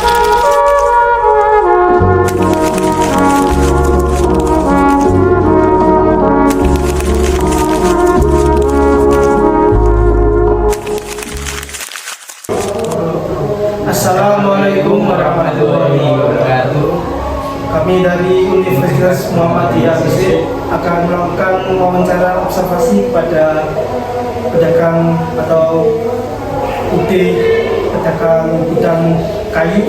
Assalamualaikum warahmatullahi wabarakatuh. Kami dari Universitas Muhammadiyah Gresik akan melakukan wawancara observasi pada pedagang atau UD pedagang gudang kayu.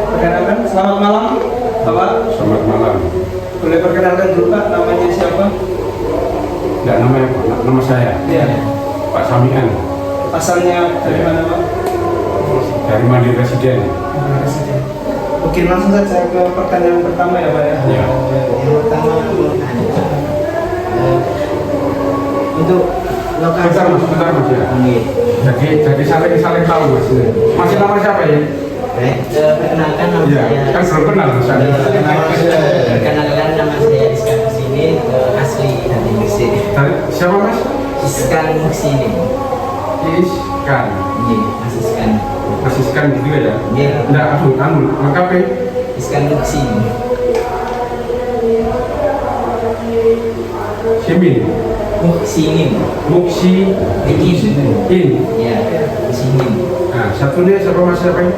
Perkenalkan, selamat malam Bapak. Selamat malam. Boleh perkenalkan dulu Pak, namanya siapa? Enggak, namanya Pak. Nama saya Iya. Pak Samian. Asalnya dari mana Pak? Dari Mandiri Residen. Oke, langsung saja ke pertanyaan pertama ya Pak ya. Ya. Yang pertama untuk lokasi Bentar mas ya. Oke. Jadi saling tahu mas. Masih nama siapa ya? Baik, perkenalkan nama Iya. saya. Kan belum kenal mas. Perkenalkan nama saya Iskan Muksini, asli dari Gresik. Dari siapa mas? Iskan Muksini. Iskan. Iya, Mas Iskan. Mas Iskan gitu ya? Iya. Enggak, lengkapnya. Iskan Muksini. Simin. Muksini. Muksi. In. Ya, Muksini. Nah, satunya siapa mas siapa ini?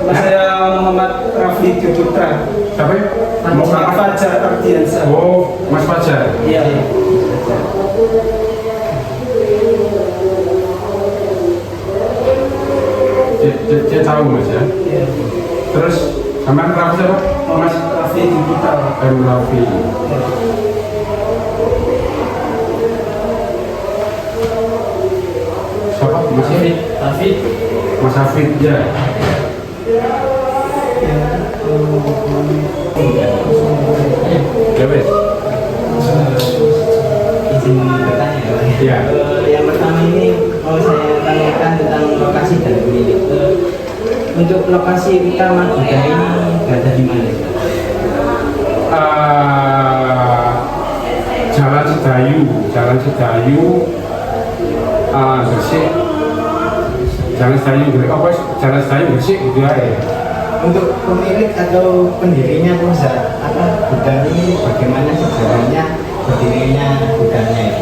Nama saya Muhammad Rafli Putra. Siapa ya? Muhammad Fajar Ardiansa. Oh, Mas Fajar. Iya. Dia tahu mas ya. Iya. Terus sama Rafi siapa? Muhammad Rafli Putra. Rafi. Siapa? Mas Hafid. Mas Hafid ya. Ya wes. Izin bertanya ya Pak. Iya. Yang pertama ini mau saya tanyakan tentang lokasi dan pemilik. Untuk lokasi utama gudang ini berada di mana? Jalan Sedayu, Gresik. Jalan Sedayu Gresik gitu ya. Untuk pemilik atau pendirinya perusahaan gudang ini bagaimana sejarahnya berdirinya gudangnya ini?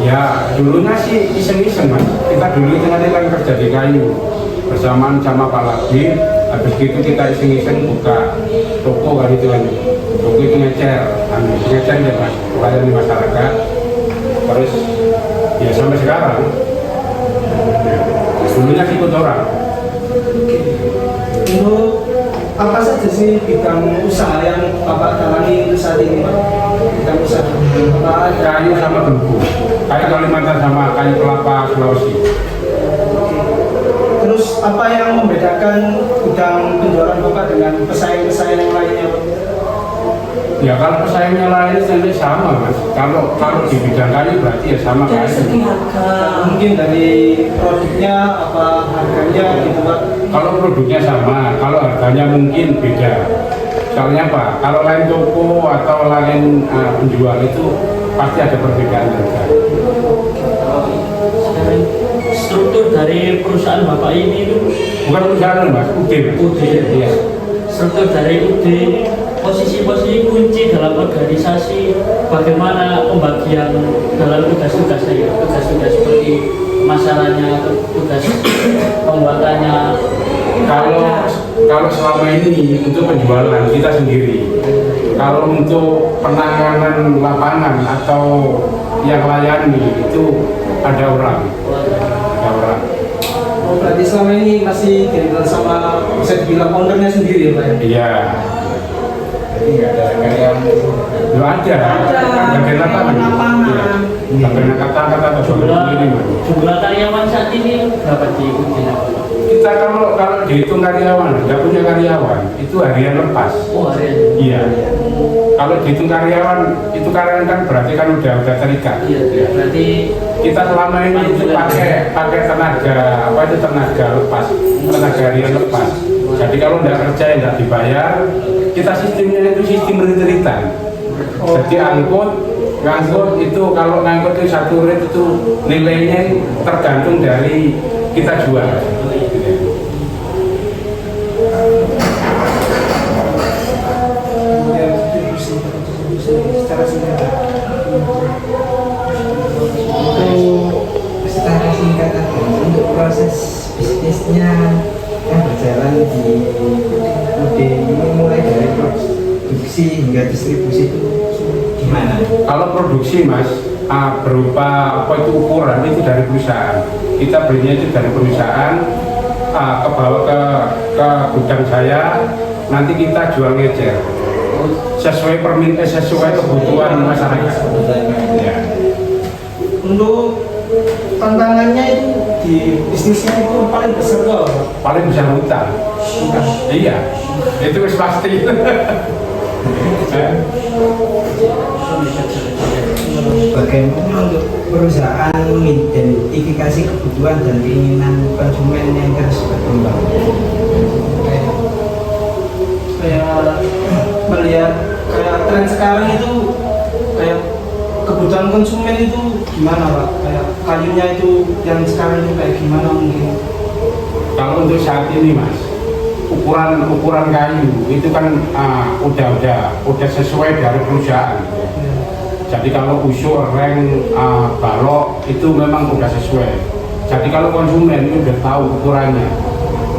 Ya dulunya sih iseng-iseng mas. Kita dulu itu nanti kan kerja di kayu bersamaan sama Pak Lagi. Habis itu kita iseng-iseng buka toko kan itu kan. Toko itu ngecer ya mas. Melayani masyarakat. Terus ya sampai sekarang. Ya, dulunya ikut orang. Untuk apa saja sih bidang usaha yang Bapak dalami untuk saat ini Pak? Bidang usaha apa aja? Kayu sama bambu. Kayu Kalimantan sama kayu kelapa Sulawesi. Terus apa yang membedakan gudang penjualan Bapak dengan pesaing-pesaing yang lainnya Pak? Ya kalau pesaingnya lain nanti sama mas. Kalau di bidang kayu berarti ya sama Dari segi kayu. harga Mungkin dari produknya apa harganya gitu Pak? Kalau produknya sama, kalau harganya mungkin beda. Soalnya apa? Kalau lain toko atau lain penjual itu pasti ada perbedaan harga. struktur dari perusahaan Bapak ini itu Bukan perusahaan mas, UD. UD. Iya. Struktur dari UD, posisi-posisi kunci dalam organisasi, bagaimana pembagian dalam tugas-tugasnya, tugas-tugas seperti masalahnya, tugas pembuatannya. Kalau selama ini untuk penjualan kita sendiri. Kalau untuk penanganan lapangan atau yang layani itu ada orang. Oh berarti selama ini masih dihandle sama bisa dibilang ownernya sendiri ya Pak ya? Iya. Jadi nggak ada karyawan itu. Lu ada. Bagian lapangan. Iya. Bagian kata-kata Jumlah karyawan saat ini berapa di UD? kita kalau dihitung karyawan, nggak punya karyawan, itu harian lepas. Oh, harian. Iya. Kalau dihitung karyawan, itu karyawan kan berarti kan udah terikat. Iya, berarti Kita selama ini itu pakai tenaga lepas, tenaga harian lepas. Jadi kalau nggak kerja ya nggak dibayar, kita sistemnya itu sistem retretan. Jadi ngangkut itu kalau ngangkut itu satu rit itu nilainya tergantung dari kita jual. singkat aja, untuk proses bisnisnya yang berjalan di UD ini mulai dari produksi hingga distribusi itu gimana? Kalau produksi mas, berupa apa itu ukuran itu dari perusahaan. Kita belinya itu dari perusahaan, ke bawah ke gudang saya, nanti kita jual ngecer sesuai sesuai kebutuhan masyarakat. Ya. Untuk tantangannya itu di bisnisnya itu paling besar loh. Paling besar hutang. Iya, itu wis pasti. Bagaimana untuk perusahaan mengidentifikasi kebutuhan dan keinginan konsumen yang terus berkembang? Kayak melihat kayak tren sekarang itu kayak kebutuhan konsumen itu gimana Pak? Kayak kayunya itu yang sekarang itu kayak gimana mungkin? Kalau untuk saat ini mas, ukuran kayu itu kan udah sesuai dari perusahaan. Jadi kalau usuk, reng, balok itu memang udah sesuai. Jadi kalau konsumen itu udah tahu ukurannya.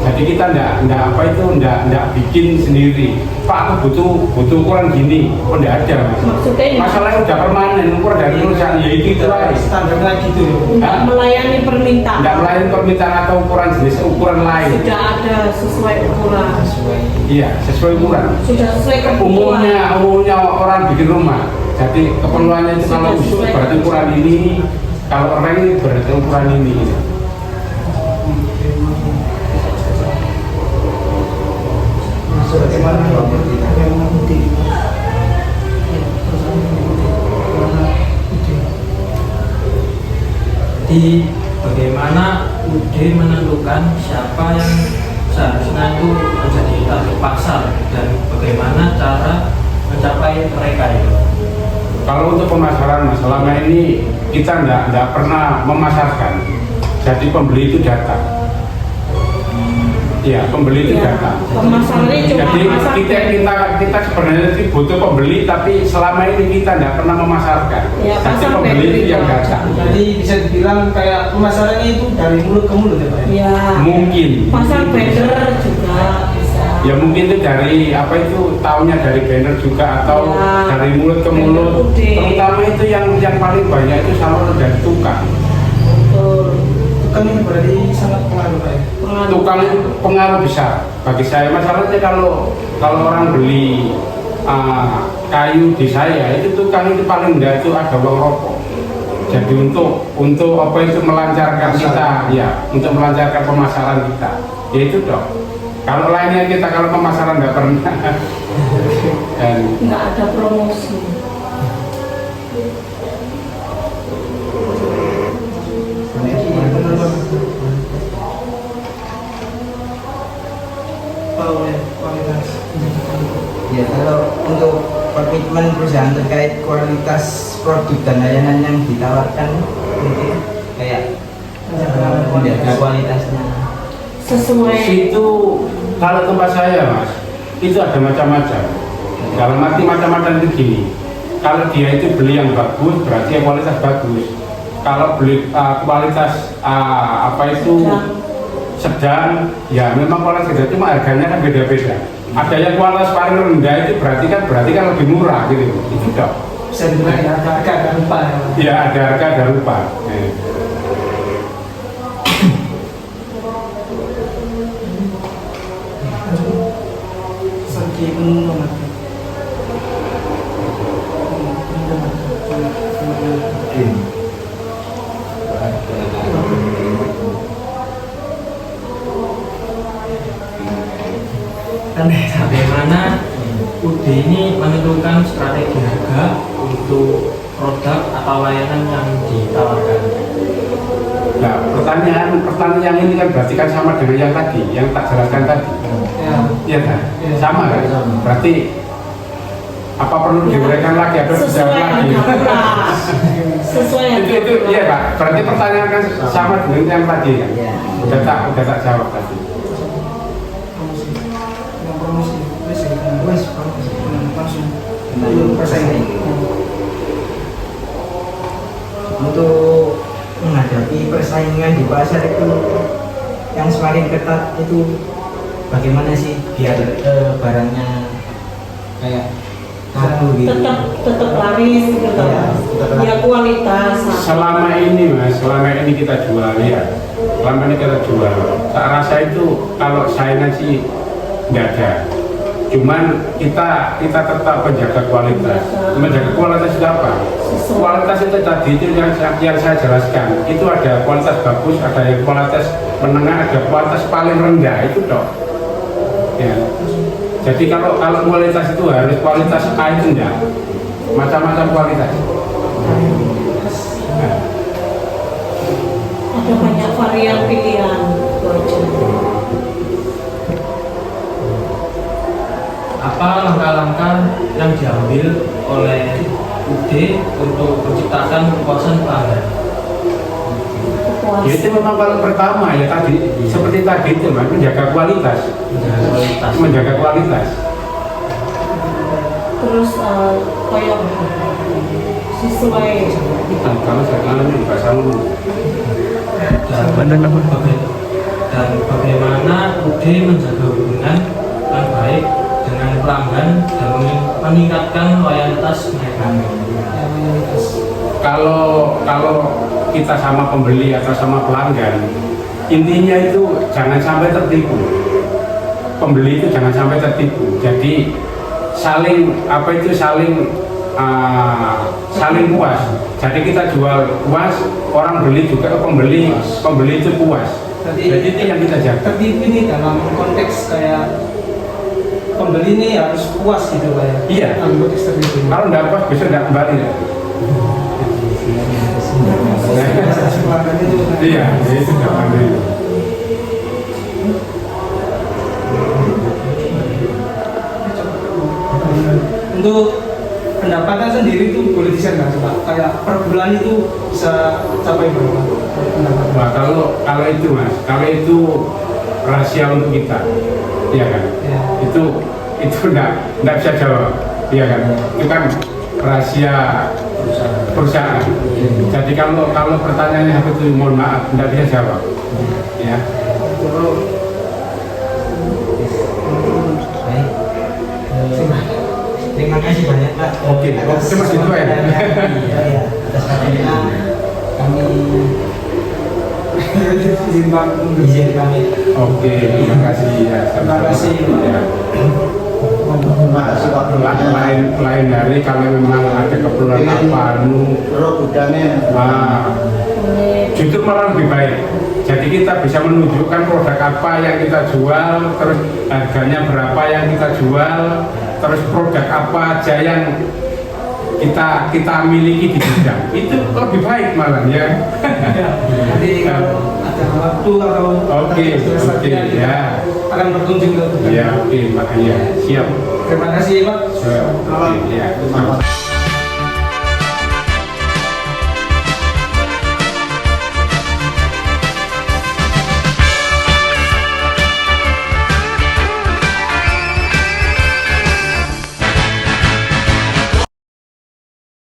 Jadi kita ndak bikin sendiri. Pak aku butuh ukuran gini, oh ndak ada mas. Maksudnya Masalahnya udah permanen, ukuran dari perusahaan ya itu aja. Standarnya gitu. nggak melayani permintaan. Nggak melayani permintaan atau ukuran lain. Sudah ada sesuai ukuran. Iya, sesuai ukuran. Sudah sesuai kebutuhan. Umumnya orang bikin rumah. Jadi keperluannya itu kalau usuk berarti ukuran ini, kalau reng ini berarti ukuran ini. Bagaimana Di bagaimana UD menentukan siapa yang seharusnya itu menjadi target pasar dan bagaimana cara mencapai mereka itu? Kalau untuk pemasaran, mas, selama ini kita nggak pernah memasarkan. Jadi pembeli itu datang. Iya, pembeli itu Ya, datang. pemasarannya cuma Jadi masak. kita sebenarnya itu butuh pembeli, tapi selama ini kita nggak pernah memasarkan. Ya, Jadi pasar pembeli vendor itu yang itu datang. Jadi bisa dibilang kayak pemasarannya itu dari mulut ke mulut ya Pak? Ya. Mungkin. Pasar vendor juga bisa. Ya mungkin itu dari apa itu tahunya dari banner juga atau Ya, dari mulut ke banner mulut. UD. Terutama itu yang paling banyak itu selalu dari tukang. Betul. Tukang ini berarti sangat pengaruh Pak ya? Pengaruh. Tukang itu pengaruh besar bagi saya. Masalahnya kalau orang beli kayu di saya itu tukang itu paling enggak itu ada uang rokok. Jadi untuk apa itu melancarkan kita, ya untuk melancarkan pemasaran kita, ya itu dong. Kalau lainnya kita kalau pemasaran nggak pernah. Dan Nggak ada promosi. Kualitas. Ya, kalau untuk komitmen perusahaan terkait kualitas produk dan layanan yang ditawarkan mungkin kayak menjaga kualitasnya. Sesuai. itu kalau tempat saya mas, itu ada macam-macam. Dalam arti macam-macam itu gini. Kalau dia itu beli yang bagus, berarti yang kualitas bagus. Kalau beli kualitas apa itu sedang, ya memang kualitas sedang, cuma harganya kan beda-beda. Ada yang kualitas paling rendah itu berarti kan lebih murah gitu. Itu dong. Bisa dibilang ya harga dan rupa ya Pak? Ya ada harga ada rupa. Segi menurut Bagaimana UD ini menentukan strategi harga untuk produk atau layanan yang ditawarkan? Nah, pertanyaan ini kan berarti kan sama dengan yang tadi, yang tak jelaskan tadi. ya. Iya kan? Iya. Sama kan? Berarti apa perlu diuraikan lagi atau dijawab Sesuai lagi? harga. Sesuai harga. itu iya Pak. Berarti pertanyaan kan sama dengan yang tadi kan? Ya. Udah tak jawab tadi. Promosi. Yang promosi. Wes ya. Wes, promosi. Langsung. Tentang Persaing. persaing. Untuk menghadapi persaingan di pasar itu yang semakin ketat itu bagaimana sih biar barangnya kayak laku gitu? Tetap laris gitu. Iya, tetap laris. Ya kualitas. Selama ini mas, selama ini kita jual ya, selama ini kita jual. Tak rasa itu kalau saingan sih nggak ada. Cuman kita tetap menjaga kualitas. Menjaga kualitas itu apa? Kualitas itu tadi itu yang saya jelaskan. Itu ada kualitas bagus, ada yang kualitas menengah, ada kualitas paling rendah itu dok. Ya. Jadi kalau kualitas itu harus kualitas A itu enggak, macam-macam kualitas. Nah. Ada banyak varian pilihan baju. Apa langkah-langkah yang diambil oleh UD untuk menciptakan kepuasan pelanggan? Ya itu memang paling pertama ya tadi, seperti tadi itu mas, menjaga kualitas. Menjaga kualitas. Terus kayak sesuai Kalau sekarang ini bahasa dan bagaimana UD menjaga hubungan yang baik dengan pelanggan dan meningkatkan loyalitas mereka. Kalau kita sama pembeli atau sama pelanggan, intinya itu jangan sampai tertipu. Pembeli itu jangan sampai tertipu. Jadi saling puas. Jadi kita jual puas, orang beli juga pembeli itu puas. Jadi itu yang kita jaga. Tertipu ini dalam konteks kayak pembeli ini harus puas gitu kayak. Iya. Dalam konteks tertipu. Kalau nggak puas bisa nggak kembali. Pelanggan itu. Iya, itu nggak kembali. Untuk pendapatan sendiri itu boleh di-share nggak sih Pak? Kayak per bulan itu bisa capai berapa pendapatan? Wah, kalau itu mas, kalau itu rahasia untuk kita, iya kan? Ya. Itu nggak bisa jawab, iya kan? Itu kan rahasia perusahaan. Jadi kalau pertanyaannya apa itu, mohon maaf, nggak bisa jawab, ya. Baik. Terima kasih banyak Pak. Oke, cuma itu ya. Iya, atas waktunya kami izin kami. Oke, terima kasih ya. Terima kasih. Ya. Lain hari kalau memang ada keperluan apa, justru malah lebih baik. Jadi kita bisa menunjukkan produk apa yang kita jual, terus harganya berapa yang kita jual, terus produk apa aja yang kita miliki di gudang. Itu lebih baik malah ya. Nanti kalau ada waktu atau Oke, ya. akan berkunjung ke. Ya, oke, makanya siap. Terima kasih Pak. Oke, ya.